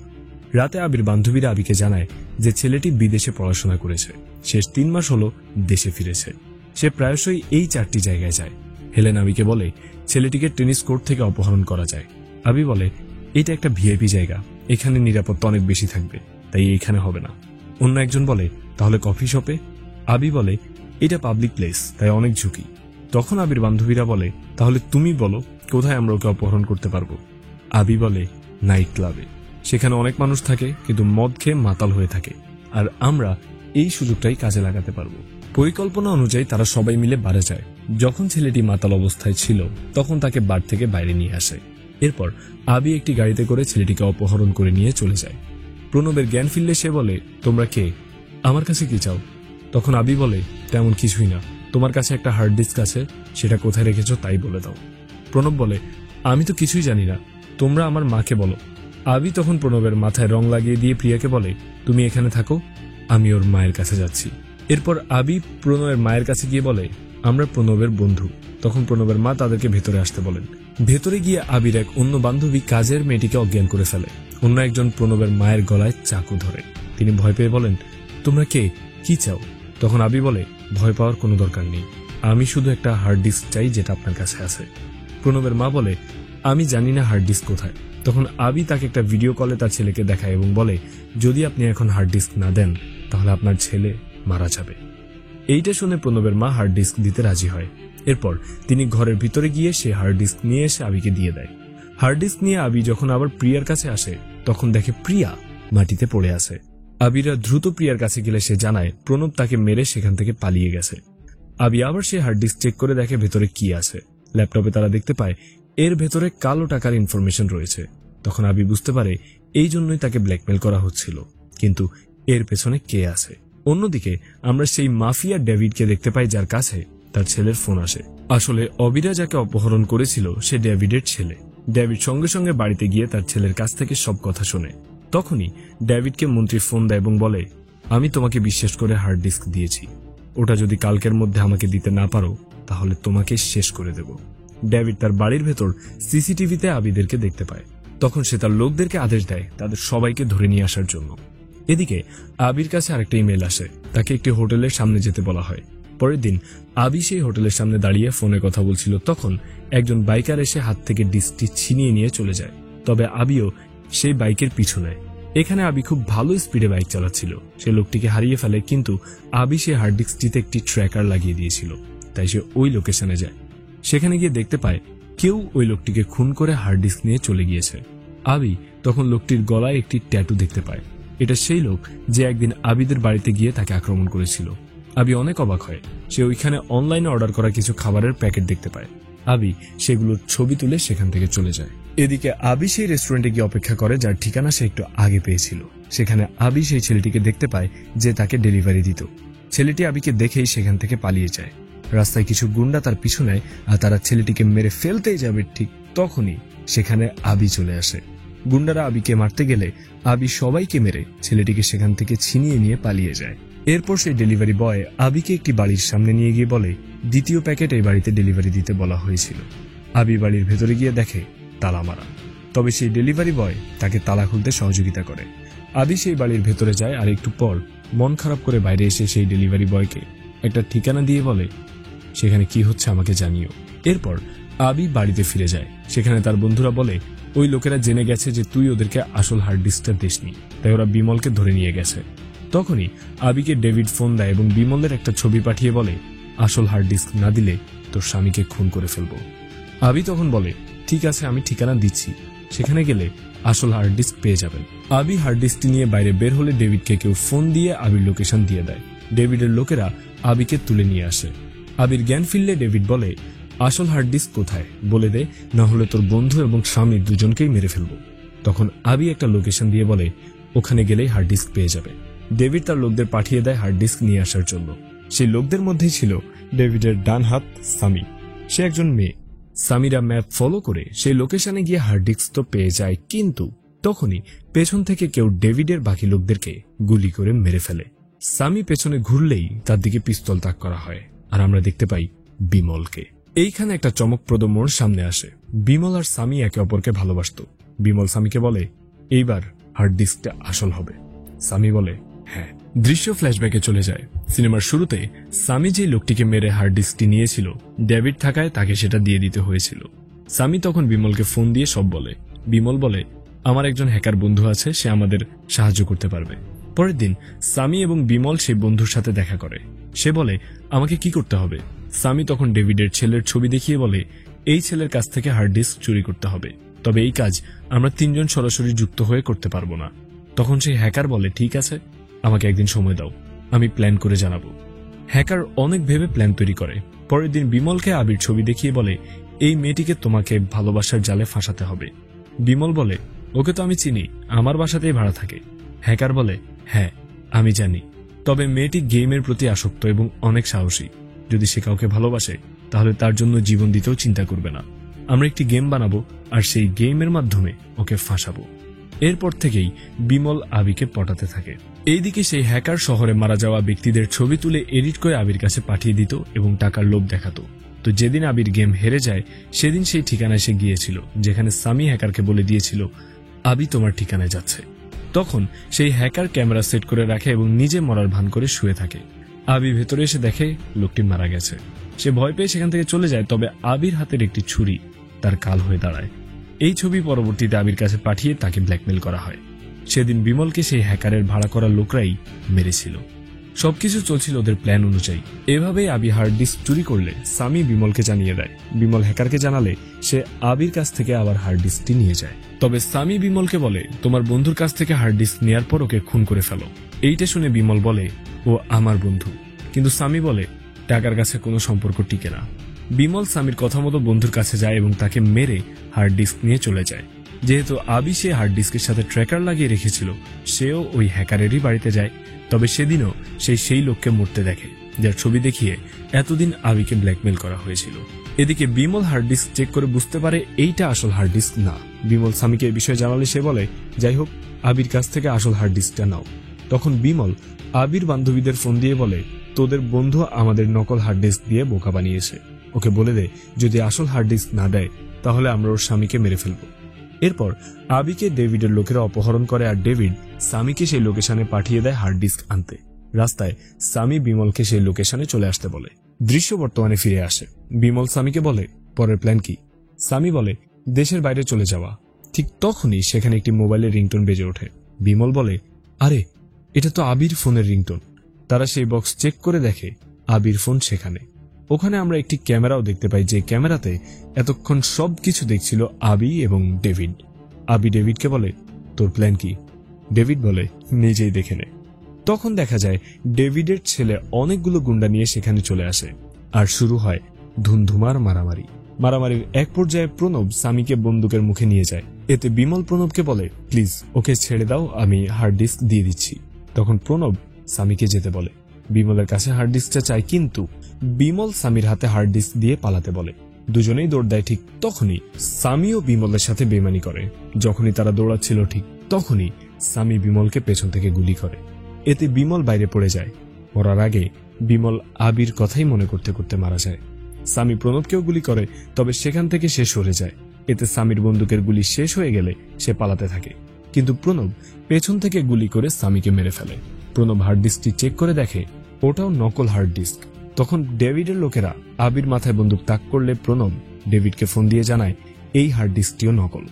রাতে আবির বান্ধবীরা আবিকে জানায় যে ছেলেটি বিদেশে পড়াশোনা করেছে, শেষ 3 মাস হলো দেশে ফিরেছে। সে প্রায়শই এই 4টি জায়গায় যায়। হেলেন আবিকে বলে, ছেলেটিকে টেনিস কোর্ট থেকে অপহরণ করা যায়। আবি বলে, এটা একটা ভিআইপি জায়গা, এখানে নিরাপত্তা অনেক বেশি থাকবে, তাই এইখানে হবে না। অন্য একজন বলে, তাহলে কফি শপে? আবি বলে, এটা পাবলিক প্লেস, তাই অনেক ঝুঁকি। তখন আবির বান্ধবীরা বলে, তাহলে তুমি বলো কোথায় আমরা ওকে অপহরণ করতে পারবো? আবি বলে, নাইট ক্লাবে, সেখানে অনেক মানুষ থাকে কিন্তু মদ খেয়ে মাতাল হয়ে থাকে, আর আমরা এই সুযোগটাই কাজে লাগাতে পারবো। পরিকল্পনা অনুযায়ী তারা সবাই মিলে বারে যায়। যখন ছেলেটি মাতাল অবস্থায় ছিল তখন তাকে বার থেকে বাইরে নিয়ে আসে। এরপর আবি একটি গাড়িতে করে ছেলেটিকে অপহরণ করে নিয়ে চলে যায়। প্রণবের জ্ঞান ফিরলে সে বলে, তোমরা কে? আমার কাছে কি চাও? তখন আবি বলে, তেমন কিছুই না, তোমার কাছে একটা হার্ড ডিস্ক আছে, সেটা কোথায় রেখেছো তাই বলে দাও। প্রণব বলে, আমি তো কিছুই জানি না, তোমরা আমার মাকে বলো। আবি তখন প্রণবের মাথায় রং লাগিয়ে দিয়ে প্রিয়াকে বলে, তুমি এখানে থাকো, আমি ওর মায়ের কাছে যাচ্ছি। এরপর আবি প্রণবের মায়ের কাছে গিয়ে বলে, আমরা প্রণবের বন্ধু। তখন প্রণবের মা তাদেরকে ভেতরে আসতে বলেন। ভেতরে গিয়ে আবির এক অন্য বান্ধবী কাজের মেয়েটিকে অজ্ঞান করে ফেলে। অন্য একজন প্রণবের মায়ের গলায় চাকু ধরে। তিনি ভয় পেয়ে বলেন, তোমরা কে, কি চাও? তখন আবি বলে, ভয় পাওয়ার কোনো দরকার নেই, আমি শুধু একটা হার্ড ডিস্ক চাই যেটা আপনার কাছে আছে। প্রণবের মা বলে, আমি জানি না হার্ড ডিস্ক কোথায়। তখন আবি তাকে একটা ভিডিও কলে তার ছেলেকে দেখায় এবং বলে, যদি আপনি এখন হার্ড ডিস্ক না দেন তাহলে আপনার ছেলে মারা যাবে। এইটা শুনে প্রণবের মা হার্ড ডিস্ক দিতে রাজি হয়। এরপর তিনি ঘরের ভিতরে গিয়ে সে হার্ড ডিস্ক নিয়ে এসে আবিকে দিয়ে দেয়। হার্ড ডিস্ক নিয়ে আবি যখন আবার প্রিয়ার কাছে আসে তখন দেখে প্রিয়া মাটিতে পড়ে আছে। আবিরা দ্রুত প্রিয়ার কাছে গেলে সে জানায় প্রণব তাকে মেরে সেখান থেকে পালিয়ে গেছে। আবি আবার সে হার্ড ডিস্ক চেক করে দেখে ভেতরে কি আছে। ল্যাপটপে তারা দেখতে পায় এর ভেতরে কালো টাকার ইনফরমেশন রয়েছে। তখন আবি বুঝতে পারে এই জন্যই তাকে ব্ল্যাকমেল করা হচ্ছিল, কিন্তু এর পেছনে কে আছে। অন্যদিকে আমরা সেই মাফিয়া ডেভিডকে দেখতে পাই, যার কাছে তার ছেলের ফোন আসে। আসলে অবিরা যাকে অপহরণ করেছিল সে ডেভিডের ছেলে। ডেভিড সঙ্গে সঙ্গে বাড়িতে গিয়ে তার ছেলের কাছ থেকে সব কথা শোনে। তখনই ডেভিডকে মন্ত্রী ফোন দেয় এবং বলে, আমি তোমাকে বিশ্বাস করে হার্ড ডিস্ক দিয়েছি, ওটা যদি কালকের মধ্যে আমাকে দিতে না পারো তাহলে তোমাকে শেষ করে দেব। ডেভিড তার বাড়ির ভেতর সিসিটিভিতে আবিদেরকে দেখতে পায়। তখন সে তার লোকদেরকে আদেশ দেয় তাদের সবাইকে ধরে নিয়ে আসার জন্য। এদিকে আবির কাছে আরেকটা ইমেল আসে, তাকে একটি হোটেলের সামনে যেতে বলা হয়। পরের দিন আবি সেই হোটেলের সামনে দাঁড়িয়ে ফোনে কথা বলছিল। তখন একজন বাইকার এসে হাত থেকে ডিস্কটি ছিনিয়ে নিয়ে চলে যায়। তবে আবিও সেই বাইকের পিছু নেয়। এখানে আবি খুব ভালো স্পিডে বাইক চালাচ্ছিল। সে লোকটিকে হারিয়ে ফেলে, কিন্তু আবি সেই হার্ড ডিস্কটিতে একটি ট্র্যাকার লাগিয়ে দিয়েছিল। তাই সে ওই লোকেশনে যায়। সেখানে গিয়ে দেখতে পায় কেউ ওই লোকটিকে খুন করে হার্ড ডিস্ক নিয়ে চলে গিয়েছে। আবি তখন লোকটির গলায় একটি ট্যাটু দেখতে পায়। এটা সেই লোক যে একদিন আবিদের বাড়িতে গিয়ে তাকে আক্রমণ করেছিল। আবি অনেক অবাক হয়। সে ওইখানে অনলাইনে অর্ডার করা কিছু খাবারের প্যাকেট দেখতে পায়। আবি সেগুলোর ছবি তুলে সেখান থেকে চলে যায়। এদিকে আবি সেই রেস্টুরেন্টে গিয়ে অপেক্ষা করে যার ঠিকানা সে একটু আগে পেয়েছিল। সেখানে আবি সেই ছেলেটিকে দেখতে পায় যে তাকে ডেলিভারি দিত। ছেলেটি আবিকে দেখেই সেখান থেকে পালিয়ে যায়। রাস্তায় কিছু গুন্ডা তার পিছু নেয় আর তারা ছেলেটিকে মেরে ফেলতেই যাবে, ঠিক তখনই সেখানে আবি চলে আসে। গুন্ডারা আবিকে মারতে গেলে আবি সবাইকে মেরে ছেলেটিকে সেখান থেকে ছিনিয়ে নিয়ে পালিয়ে যায়। এরপর সেই ডেলিভারি বয় আবিকে একটি বাড়ির সামনে নিয়ে গিয়ে বলে, দ্বিতীয় প্যাকেট এই বাড়িতে ডেলিভারি দিতে বলা হয়েছিল। আবি বাড়ির ভেতরে গিয়ে দেখে তালা মারা। তবে সেই ডেলিভারি বয় তাকে তালা খুলতে সহযোগিতা করে। আবি সেই বাড়ির ভেতরে যায় আর একটু পর মন খারাপ করে বাইরে এসে সেই ডেলিভারি বয়কে একটা ঠিকানা দিয়ে বলে, সেখানে কি হচ্ছে আমাকে জানিও। এরপর আবি বাড়িতে ফিরে যায়। সেখানে তার বন্ধুরা বলে, ওই লোকেরা জেনে গেছে যে তুই ওদেরকে আসল হার্ড ডিস্কটা দিসনি, তাই ওরা বিমলকে ধরে নিয়ে গেছে। তখনই আবিকে ডেভিড ফোন দেয় এবং বিমলের একটা ছবি পাঠিয়ে বলে, আসল হার্ড ডিস্ক না দিলে তোর স্বামীকে খুন করে ফেলবো। আবি তখন বলে, ঠিক আছে, আমি ঠিকানা দিচ্ছি, সেখানে গেলে আসল হার্ড ডিস্ক পেয়ে যাবেন। আবি হার্ড ডিস্কটি নিয়ে বাইরে বের হলে ডেভিডকে কেউ ফোন দিয়ে আবির লোকেশন দিয়ে দেয়। ডেভিডের লোকেরা আবিকে তুলে নিয়ে আসে। আবির জ্ঞান ফিরলে ডেভিড বলে, আসল হার্ড ডিস্ক কোথায় বলে দে, না হলে তোর বন্ধু এবং স্বামী দুজনকেই মেরে ফেলবো। তখন আবি একটা লোকেশন দিয়ে বলে, ওখানে গেলেই হার্ড ডিস্ক পেয়ে যাবে। ডেভিড তার লোকদের পাঠিয়ে দেয় হার্ড ডিস্ক নিয়ে আসার জন্য। সেই লোকদের মধ্যেই ছিল ডেভিডের ডান হাত সামি। সে একজন মেয়ে। সামিরা ম্যাপ ফলো করে সেই লোকেশনে গিয়ে হার্ড ডিস্ক তো পেয়ে যায়, কিন্তু তখনই পেছন থেকে কেউ ডেভিডের বাকি লোকদেরকে গুলি করে মেরে ফেলে। সামি পেছনে ঘুরলেই তার দিকে পিস্তল তাক করা হয় আর আমরা দেখতে পাই বিমলকে। এইখানে একটা চমকপ্রদ মোড় সামনে আসে। বিমল আর সামি একে অপরকে ভালোবাসত। বিমল সামিকে বলে, এইবার হার্ড ডিস্কটা আসল হবে। সামি বলে, হ্যাঁ। দৃশ্য ফ্ল্যাশব্যাকে চলে যায়। সিনেমার শুরুতে সামি যে লোকটিকে মেরে হার্ড ডিস্কটি নিয়েছিল, ডেভিড থাকায় তাকে সেটা দিয়ে দিতে হয়েছিল। সামি তখন বিমলকে ফোন দিয়ে সব বলে। বিমল বলে, আমার একজন হ্যাকার বন্ধু আছে, সে আমাদের সাহায্য করতে পারবে। পরের দিন সামি এবং বিমল সেই বন্ধুর সাথে দেখা করে। সে বলে, আমাকে কি করতে হবে? সামি তখন ডেভিডের ছেলের ছবি দেখিয়ে বলে, এই ছেলের কাছ থেকে হার্ড ডিস্ক চুরি করতে হবে, তবে এই কাজ আমরা তিনজন সরাসরি যুক্ত হয়ে করতে পারবো না। তখন সেই হ্যাকার বলে, ঠিক আছে, আমাকে একদিন সময় দাও, আমি প্ল্যান করে জানাবো। হ্যাকার অনেক ভেবে প্ল্যান তৈরি করে। পরের দিন বিমলকে আবির ছবি দেখিয়ে বলে, এই মেয়েটিকে তোমাকে ভালোবাসার জালে ফাঁসাতে হবে। বিমল বলে, ওকে তো আমি চিনি, আমার বাসাতেই ভাড়া থাকে। হ্যাকার বলে, হ্যাঁ আমি জানি, তবে মেয়েটি গেমের প্রতি আসক্ত এবং অনেক সাহসী। যদি সে কাউকে ভালোবাসে তাহলে তার জন্য জীবন দিতেও চিন্তা করবে না। আমরা একটি গেম বানাবো আর সেই গেমের মাধ্যমে ওকে ফাঁসাবো। এরপর থেকেই বিমল আবিকে পটাতে থাকে। এইদিকে সেই হ্যাকার শহরে মারা যাওয়া ব্যক্তিদের ছবি তুলে এডিট করে আবির কাছে পাঠিয়ে দিত এবং টাকার লোভ দেখাতো। তো যেদিন আবির গেম হেরে যায় সেদিন সেই ঠিকানায় সে গিয়েছিল যেখানে সামি হ্যাকারকে বলে দিয়েছিল আবি তোমার ঠিকানায় যাচ্ছে। তখন সেই হ্যাকার ক্যামেরা সেট করে রাখে এবং নিজে মরার ভান করে শুয়ে থাকে। আবি ভেতরে এসে দেখে লোকটি মারা গেছে। সে ভয় পেয়ে সেখান থেকে চলে যায়, তবে আবির হাতের একটি ছুরি তার কাল হয়ে দাঁড়ায়। এই ছবি পরবর্তীতে আবির কাছে পাঠিয়ে তাকে ব্ল্যাকমেল করা হয়। সেদিন বিমলকে সেই হ্যাকারের ভাড়া করা লোকরাই মেরেছিল। সবকিছু চলছিল ওদের প্ল্যান অনুযায়ী। এভাবেই আবি হার্ড ডিস্ক চুরি করলে সামি বিমলকে জানিয়ে দেয়। বিমল হ্যাকারকে জানালে সে আবির কাছ থেকে আবার হার্ড ডিস্কটি নিয়ে যায়। তবে সামি বিমলকে বলে তোমার বন্ধুর কাছ থেকে হার্ড ডিস্ক নেয়ার পর ওকে খুন করে ফেলো। এইটা শুনে বিমল বলে ও আমার বন্ধু, কিন্তু সামি বলে টাকার কাছে কোনো সম্পর্ক টিকে না। বিমল সামির কথা মতো বন্ধুর কাছে যায় এবং তাকে মেরে হার্ড ডিস্ক নিয়ে চলে যায়। যেহেতু আবি সে হার্ড ডিস্কের সাথে ট্র্যাকার লাগিয়ে রেখেছিল, সেও ওই হ্যাকারেরই বাড়িতে যায়। তবে সেদিনও সেই লোককে মরতে দেখে যার ছবি দেখিয়ে এতদিন আবিকে ব্ল্যাকমেল করা হয়েছিল। এদিকে বিমল হার্ড ডিস্ক চেক করে বুঝতে পারে এইটা আসল হার্ড ডিস্ক না। বিমল স্বামীকে এই বিষয়ে জানালে সে বলে যাই হোক আবির কাছ থেকে আসল হার্ড ডিস্কটা নাও। তখন বিমল আবির বান্ধবীদের ফোন দিয়ে বলে তোদের বন্ধু আমাদের নকল হার্ড ডিস্ক দিয়ে বোকা বানিয়েছে, ওকে বলে দে যদি আসল হার্ড ডিস্ক না দেয় তাহলে আমরা ওর স্বামীকে মেরে ফেলবো। এরপর আবিকে ডেভিডের লোকেরা অপহরণ করে আর ডেভিড সামিকে সেই লোকেশনে পাঠিয়ে দেয় হার্ড ডিস্ক আনতে। রাস্তায় সামি বিমলকে সেই লোকেশনে চলে আসতে বলে। দৃশ্য বর্তমানে ফিরে আসে। বিমল সামিকে বলে পরের প্ল্যান কি। সামি বলে দেশের বাইরে চলে যাওয়া। ঠিক তখনই সেখানে একটি মোবাইলের রিংটোন বেজে ওঠে। বিমল বলে আরে এটা তো আবির ফোনের রিংটোন। তারা সেই বক্স চেক করে দেখে আবির ফোন সেখানে। ওখানে আমরা একটি ক্যামেরাও দেখতে পাই, যে ক্যামেরাতে এতক্ষণ সবকিছু দেখছিল আবি এবং ডেভিড। আবি ডেভিডকে বলে তোর প্ল্যান কি। ডেভিড বলে নিজেই দেখে নে। তখন দেখা যায় ডেভিডের ছেলে অনেকগুলো গুন্ডা নিয়ে সেখানে চলে আসে আর শুরু হয় ধুমধুমার মারামারির এক পর্যায়ে প্রণব সামিকে বন্দুকের মুখে নিয়ে যায়। এতে বিমল প্রণবকে বলে প্লিজ ওকে ছেড়ে দাও, আমি হার্ড ডিস্ক দিয়ে দিচ্ছি। তখন প্রণব সামিকে যেতে বলে। বিমলের কাছে হার্ড ডিস্কটা চায়, কিন্তু বিমল সামির হাতে হার্ড ডিস্ক দিয়ে পালাতে বলে। দুজনেই দৌড় দেয়। ঠিক তখনই সামিও বিমলের সাথে বেমানি করে। যখনই তারা দৌড়াচ্ছিল ঠিক তখনই সামি বিমলকে পেছন থেকে গুলি করে। এতে বিমল বাইরে পড়ে যায়। মরার আগে বিমল আবির কথাই মনে করতে করতে মারা যায়। সামি প্রণবকেও গুলি করে, তবে সেখান থেকে সে সরে যায়। এতে সামির বন্দুকের গুলি শেষ হয়ে গেলে সে পালাতে থাকে, কিন্তু প্রণব পেছন থেকে গুলি করে সামিকে মেরে ফেলে। প্রণব হার্ড ডিস্কটি চেক করে দেখে ওটাও নকল হার্ড ডিস্ক। তখন ডেভিডের লোকেরা আবির মাথায় বন্দুক তাক করলে প্রণব ডেভিডকে ফোন দিয়ে জানায় এই হার্ড ডিস্কটিও নকল।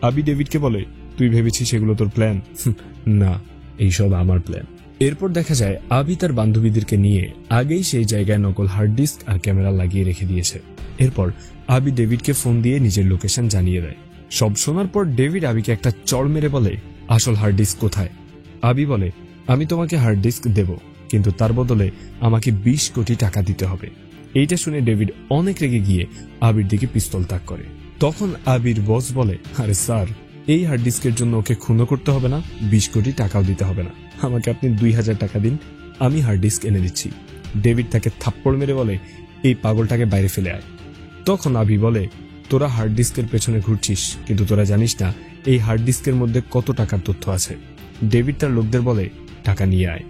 আবি ডেভিডকে বলে তুই ভেবেছিস সেগুলো তোর প্ল্যান? না, এইসব আমার প্ল্যান। এরপর দেখা যায় আবি তার বান্ধবীদেরকে নিয়ে আগেই সেই জায়গায় নকল হার্ড ডিস্ক আর ক্যামেরা লাগিয়ে রেখে দিয়েছে। এরপর আবি ডেভিডকে ফোন দিয়ে নিজের লোকেশন জানিয়ে দেয়। সব শোনার পর ডেভিড আবিকে একটা চড় মেরে বলে আসল হার্ড ডিস্ক কোথায়। আবি বলে আমি তোমাকে হার্ড ডিস্ক দেব, কিন্তু তার বদলে আমাকে 20 কোটি টাকা দিতে হবে। এইটা শুনে ডেভিড অনেক রেগে গিয়ে আবির দিকে পিস্তল তাক করে। তখন আবির বস বলে আরে স্যার, এই হার্ড ডিস্কের জন্য ওকে খুন করতে হবে না, 20 কোটি টাকাও দিতে হবে না, আমাকে আপনি 2000 টাকা দিন, আমি হার্ড ডিস্ক এনে দিচ্ছি। ডেভিড তাকে থাপ্পড় মেরে বলে এই পাগলটাকে বাইরে ফেলে আয়। তখন আবি বলে তোরা হার্ড ডিস্কের পেছনে ঘুরছিস, কিন্তু তোরা জানিস না এই হার্ড ডিস্কের মধ্যে কত টাকার তথ্য আছে। ডেভিড তার লোকদের বলে টাকা নিয়ে আয়।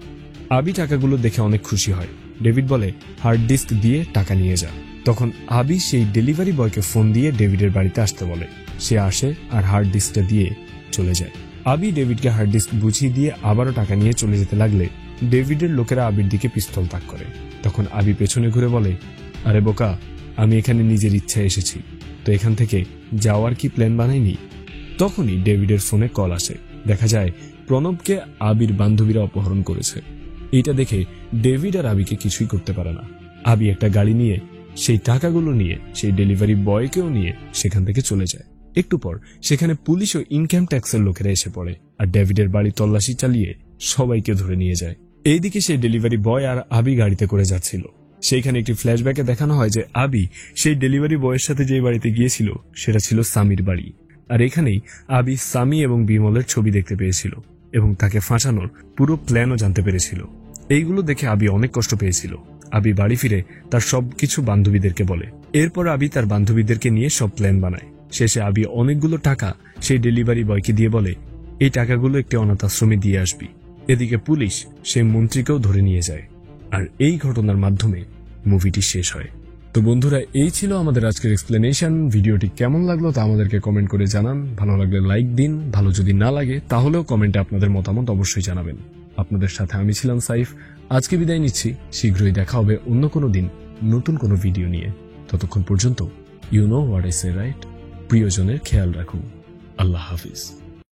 আবি টাকাগুলো দেখে অনেক খুশি হয়। ডেভিড বলে হার্ড ডিস্ক দিয়ে টাকা নিয়ে যা। তখন আবি সেই ডেলিভারি বয়কে ফোন দিয়ে ডেভিডের বাড়িতে আসতে বলে। সে আসে আর হার্ড ডিস্কটা দিয়ে চলে যায়। আবি ডেভিডকে হার্ড ডিস্ক বুঝিয়ে দিয়ে আবারও টাকা নিয়ে চলে যেতে লাগলে ডেভিডের লোকেরা আবির দিকে পিস্তল তাক করে। তখন আবি পেছনে ঘুরে বলে আরে বোকা, আমি এখানে নিজের ইচ্ছায় এসেছি, তো এখান থেকে যাওয়ার কি প্ল্যান বানাইনি। তখনই ডেভিডের ফোনে কল আসে। দেখা যায় প্রণবকে আবির বান্ধবীরা অপহরণ করেছে। এইটা দেখে ডেভিড আর আবিকে কিছুই করতে পারে না। আবি একটা গাড়ি নিয়ে সেই টাকাগুলো নিয়ে সেই ডেলিভারি বয়কেও নিয়ে সেখান থেকে চলে যায়। একটু পর সেখানে পুলিশ ও ইনকাম ট্যাক্সের লোকেরা এসে পড়ে আর ডেভিডের বাড়ি তল্লাশি চালিয়ে সবাইকে ধরে নিয়ে যায়। এইদিকে সেই ডেলিভারি বয় আর আবি গাড়িতে করে যাচ্ছিল। সেইখানে একটি ফ্ল্যাশব্যাকে দেখানো হয় যে আবি সেই ডেলিভারি বয়ের সাথে যে বাড়িতে গিয়েছিল সেটা ছিল সামির বাড়ি। আর এখানেই আবি সামি এবং বিমলের ছবি দেখতে পেয়েছিল এবং তাকে ফাঁসানোর পুরো প্ল্যানও জানতে পেরেছিল। এইগুলো দেখে আবি অনেক কষ্ট পেয়েছিল। আবি বাড়ি ফিরে তার সবকিছু বান্ধবীদেরকে বলে। এরপর আবি তার বান্ধবীদেরকে নিয়ে সব প্ল্যান বানায়। শেষে আবি অনেকগুলো টাকা সেই ডেলিভারি বয়কে দিয়ে বলে, এই টাকাগুলো একটি অনাথ আশ্রমে দিয়ে আসবি। এদিকে পুলিশ সেই মন্ত্রীকেও ধরে নিয়ে যায়। আর এই ঘটনার মাধ্যমে মুভিটি শেষ হয়। তো বন্ধুরা, এই ছিল আমাদের আজকের এক্সপ্লেনেশন। ভিডিওটি কেমন লাগলো তা আমাদেরকে কমেন্ট করে জানান। ভালো লাগলে লাইক দিন, ভালো যদি না লাগে তাহলেও কমেন্টে আপনাদের মতামত অবশ্যই জানাবেন। আপনাদের সাথে আমি ছিলাম সাইফ। আজকে বিদায় নিচ্ছি। শীঘ্রই দেখা হবে অন্য কোনো দিন নতুন কোনো ভিডিও নিয়ে। ততক্ষণ পর্যন্ত you know what I say, right? প্রিয়জনের খেয়াল রাখুন। আল্লাহ হাফিজ।